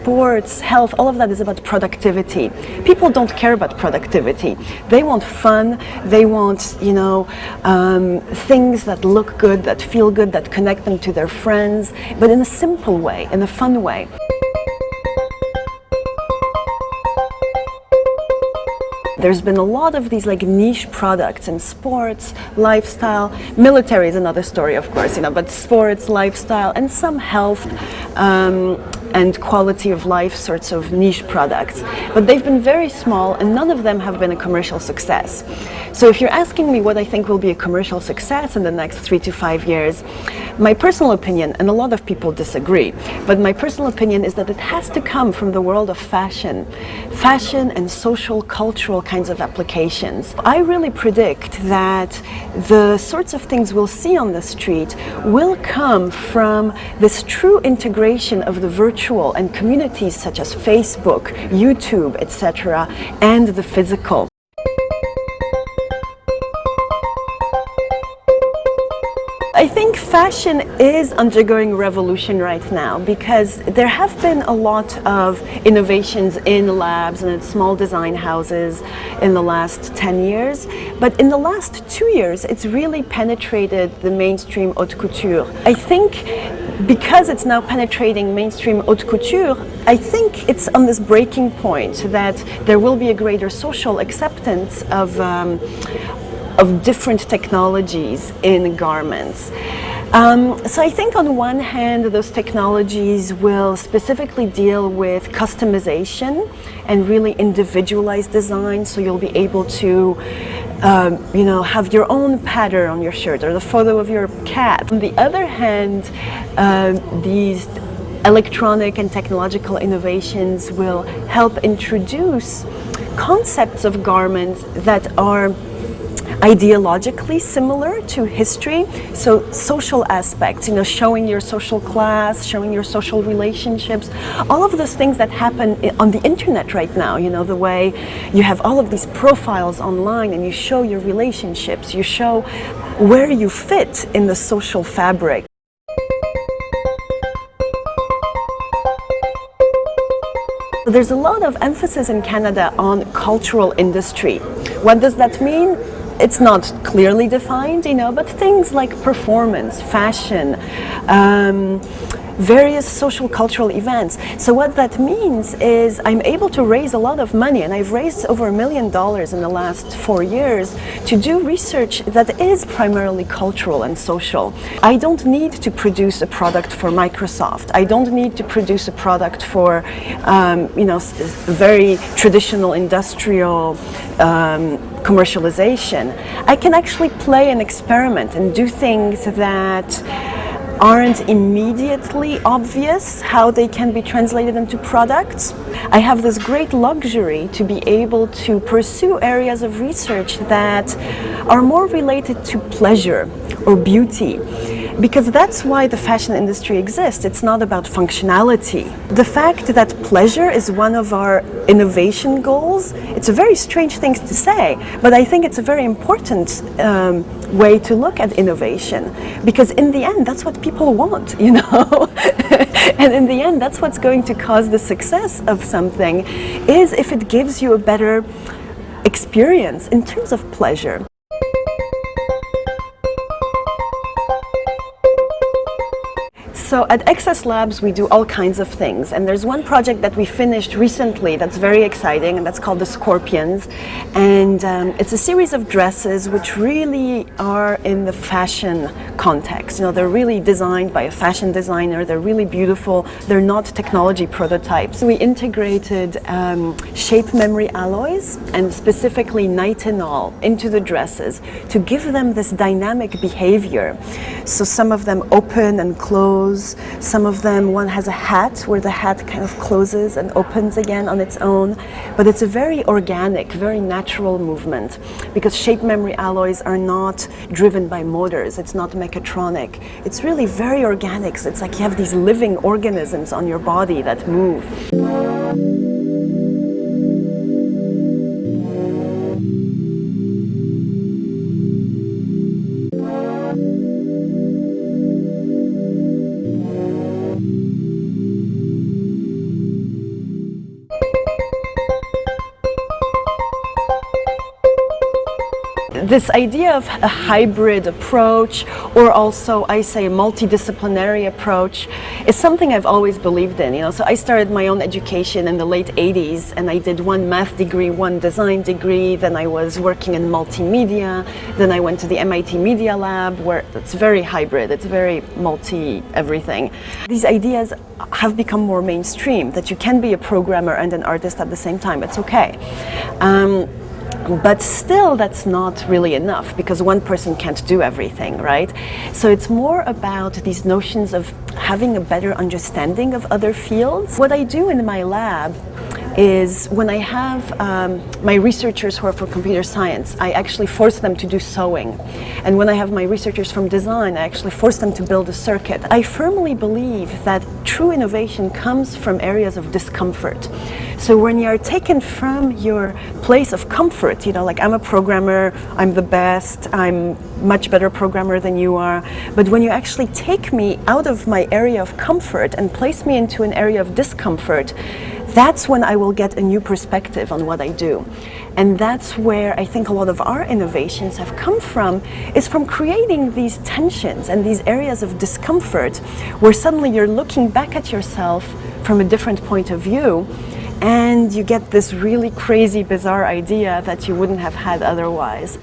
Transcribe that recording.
sports, health, all of that is about productivity. People don't care about productivity. They want fun, they want, things that look good, that feel good, that connect them to their friends, but in a simple way, in a fun way. There's been a lot of these niche products in sports, lifestyle, military is another story, of course, but sports, lifestyle, and some health and quality of life sorts of niche products. But they've been very small and none of them have been a commercial success. So if you're asking me what I think will be a commercial success in the next 3 to 5 years, my personal opinion, and a lot of people disagree, but my personal opinion is that it has to come from the world of fashion and social, cultural kinds of applications. I really predict that the sorts of things we'll see on the street will come from this true integration of the virtual and communities such as Facebook, YouTube, etc., and the physical. I think fashion is undergoing revolution right now because there have been a lot of innovations in labs and in small design houses in the last 10 years. But in the last 2 years, it's really penetrated the mainstream haute couture. I think because it's now penetrating mainstream haute couture, I think it's on this breaking point that there will be a greater social acceptance of different technologies in garments. So I think on one hand, those technologies will specifically deal with customization and really individualized design, so you'll be able to have your own pattern on your shirt or the photo of your cat. On the other hand, these electronic and technological innovations will help introduce concepts of garments that are ideologically similar to history, so social aspects, showing your social class, showing your social relationships, all of those things that happen on the internet right now, the way you have all of these profiles online and you show your relationships, you show where you fit in the social fabric. There's a lot of emphasis in Canada on cultural industry. What does that mean? It's not clearly defined, but things like performance, fashion, various social cultural events. So what that means is I'm able to raise a lot of money, and I've raised over $1 million in the last 4 years to do research that is primarily cultural and social. I don't need to produce a product for Microsoft. I don't need to produce a product for very traditional industrial commercialization. I can actually play and experiment and do things that aren't immediately obvious how they can be translated into products. I have this great luxury to be able to pursue areas of research that are more related to pleasure or beauty, because that's why the fashion industry exists. It's not about functionality. The fact that pleasure is one of our innovation goals, it's a very strange thing to say, but I think it's a very important way to look at innovation, because in the end, that's what people want, And in the end, that's what's going to cause the success of something, is if it gives you a better experience in terms of pleasure. So at XS Labs, we do all kinds of things, and there's one project that we finished recently that's very exciting, and that's called the Scorpions, and it's a series of dresses which really are in the fashion context. They're really designed by a fashion designer, they're really beautiful, they're not technology prototypes. We integrated shape memory alloys and specifically nitinol into the dresses to give them this dynamic behavior. So some of them open and close. Some of them, one has a hat where the hat kind of closes and opens again on its own, but it's a very organic, very natural movement, because shape memory alloys are not driven by motors, it's not mechatronic, it's really very organic. So it's like you have these living organisms on your body that move. this idea of a hybrid approach, or also I say a multidisciplinary approach, is something I've always believed in. So I started my own education in the late 80s, and I did one math degree, one design degree, then I was working in multimedia, then I went to the MIT Media Lab, where it's very hybrid, it's very multi-everything. These ideas have become more mainstream, that you can be a programmer and an artist at the same time. It's okay. But still, that's not really enough, because one person can't do everything, right? So it's more about these notions of having a better understanding of other fields. What I do in my lab is, when I have my researchers who are for computer science, I actually force them to do sewing. And when I have my researchers from design, I actually force them to build a circuit. I firmly believe that true innovation comes from areas of discomfort. So when you're taken from your place of comfort, like I'm a programmer, I'm the best, I'm much better programmer than you are, but when you actually take me out of my area of comfort and place me into an area of discomfort, that's when I will get a new perspective on what I do. And that's where I think a lot of our innovations have come from, is from creating these tensions and these areas of discomfort, where suddenly you're looking back at yourself from a different point of view, and you get this really crazy, bizarre idea that you wouldn't have had otherwise.